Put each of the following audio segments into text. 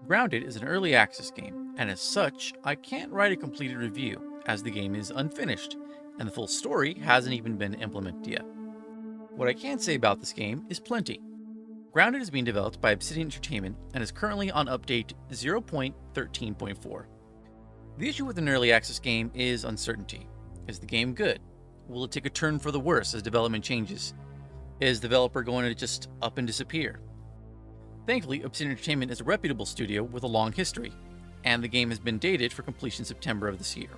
Grounded is an early access game, and as such, I can't write a completed review, as the game is unfinished, and the full story hasn't even been implemented yet. What I can say about this game is plenty. Grounded is being developed by Obsidian Entertainment and is currently on update 0.13.4. The issue with an early access game is uncertainty. Is the game good? Will it take a turn for the worse as development changes? Is the developer going to just up and disappear? Thankfully, Obsidian Entertainment is a reputable studio with a long history, and the game has been dated for completion September of this year.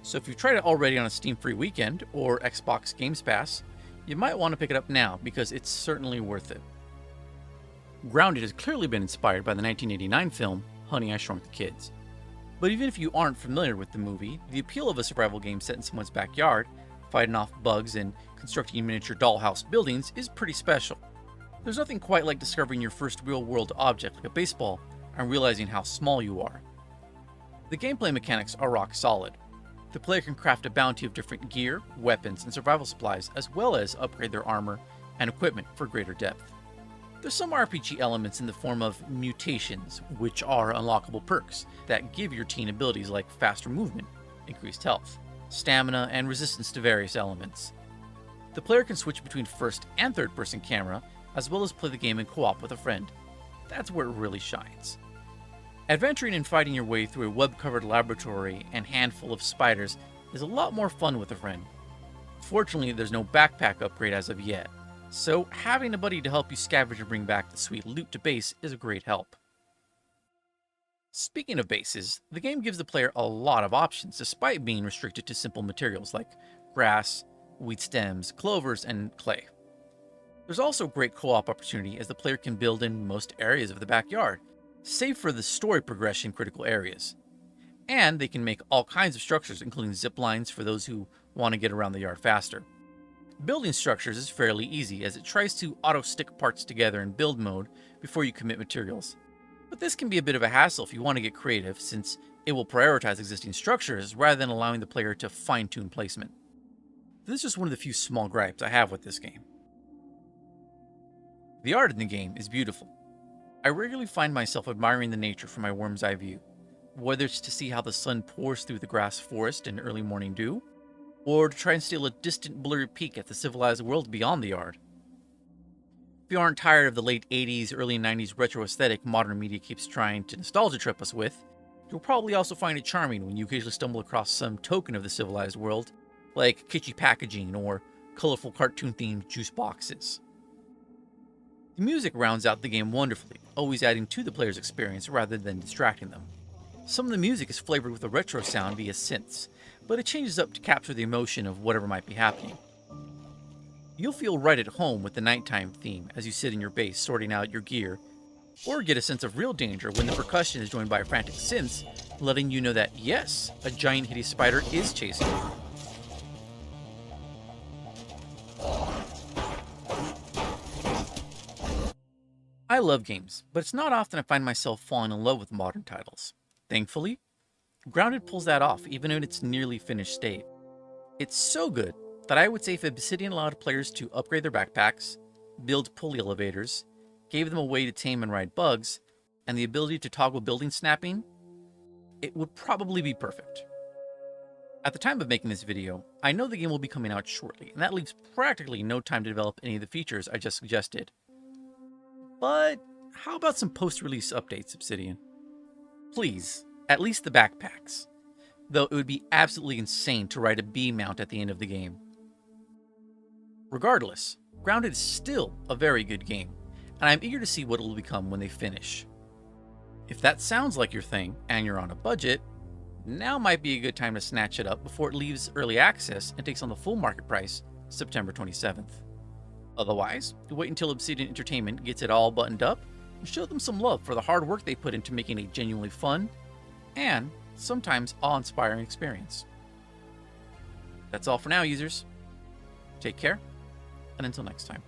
So if you've tried it already on a Steam free weekend or Xbox Games Pass, you might want to pick it up now because it's certainly worth it. Grounded has clearly been inspired by the 1989 film Honey, I Shrunk the Kids. But even if you aren't familiar with the movie, the appeal of a survival game set in someone's backyard, fighting off bugs and constructing miniature dollhouse buildings is pretty special. There's nothing quite like discovering your first real-world object like a baseball and realizing how small you are. The gameplay mechanics are rock solid. The player can craft a bounty of different gear, weapons, and survival supplies, as well as upgrade their armor and equipment for greater depth. There's some RPG elements in the form of mutations, which are unlockable perks that give your team abilities like faster movement, increased health, stamina, and resistance to various elements. The player can switch between first and third person camera, as well as play the game in co-op with a friend. That's where it really shines. Adventuring and fighting your way through a web-covered laboratory and handful of spiders is a lot more fun with a friend. Fortunately, there's no backpack upgrade as of yet, so having a buddy to help you scavenge and bring back the sweet loot to base is a great help. Speaking of bases, the game gives the player a lot of options despite being restricted to simple materials like grass, wheat stems, clovers, and clay. There's also great co-op opportunity as the player can build in most areas of the backyard, save for the story progression critical areas. And they can make all kinds of structures, including zip lines for those who want to get around the yard faster. Building structures is fairly easy as it tries to auto-stick parts together in build mode before you commit materials. But this can be a bit of a hassle if you want to get creative, since it will prioritize existing structures rather than allowing the player to fine-tune placement. This is just one of the few small gripes I have with this game. The art in the game is beautiful. I regularly find myself admiring the nature from my worm's eye view, whether it's to see how the sun pours through the grass forest in early morning dew, or to try and steal a distant blurry peek at the civilized world beyond the yard. If you aren't tired of the late 80s, early 90s retro aesthetic modern media keeps trying to nostalgia trip us with, you'll probably also find it charming when you occasionally stumble across some token of the civilized world, like kitschy packaging or colorful cartoon-themed juice boxes. The music rounds out the game wonderfully, always adding to the player's experience rather than distracting them. Some of the music is flavored with a retro sound via synths, but it changes up to capture the emotion of whatever might be happening. You'll feel right at home with the nighttime theme as you sit in your base sorting out your gear, or get a sense of real danger when the percussion is joined by frantic synths, letting you know that yes, a giant hideous spider is chasing you. I love games, but it's not often I find myself falling in love with modern titles. Thankfully, Grounded pulls that off even in its nearly finished state. It's so good that I would say if Obsidian allowed players to upgrade their backpacks, build pulley elevators, gave them a way to tame and ride bugs, and the ability to toggle building snapping, it would probably be perfect. At the time of making this video, I know the game will be coming out shortly, and that leaves practically no time to develop any of the features I just suggested. But how about some post-release updates, Obsidian? Please, at least the backpacks. Though it would be absolutely insane to ride a bee mount at the end of the game. Regardless, Grounded is still a very good game, and I'm eager to see what it will become when they finish. If that sounds like your thing, and you're on a budget, now might be a good time to snatch it up before it leaves early access and takes on the full market price September 27th. Otherwise, wait until Obsidian Entertainment gets it all buttoned up and show them some love for the hard work they put into making a genuinely fun and sometimes awe-inspiring experience. That's all for now, users. Take care, and until next time.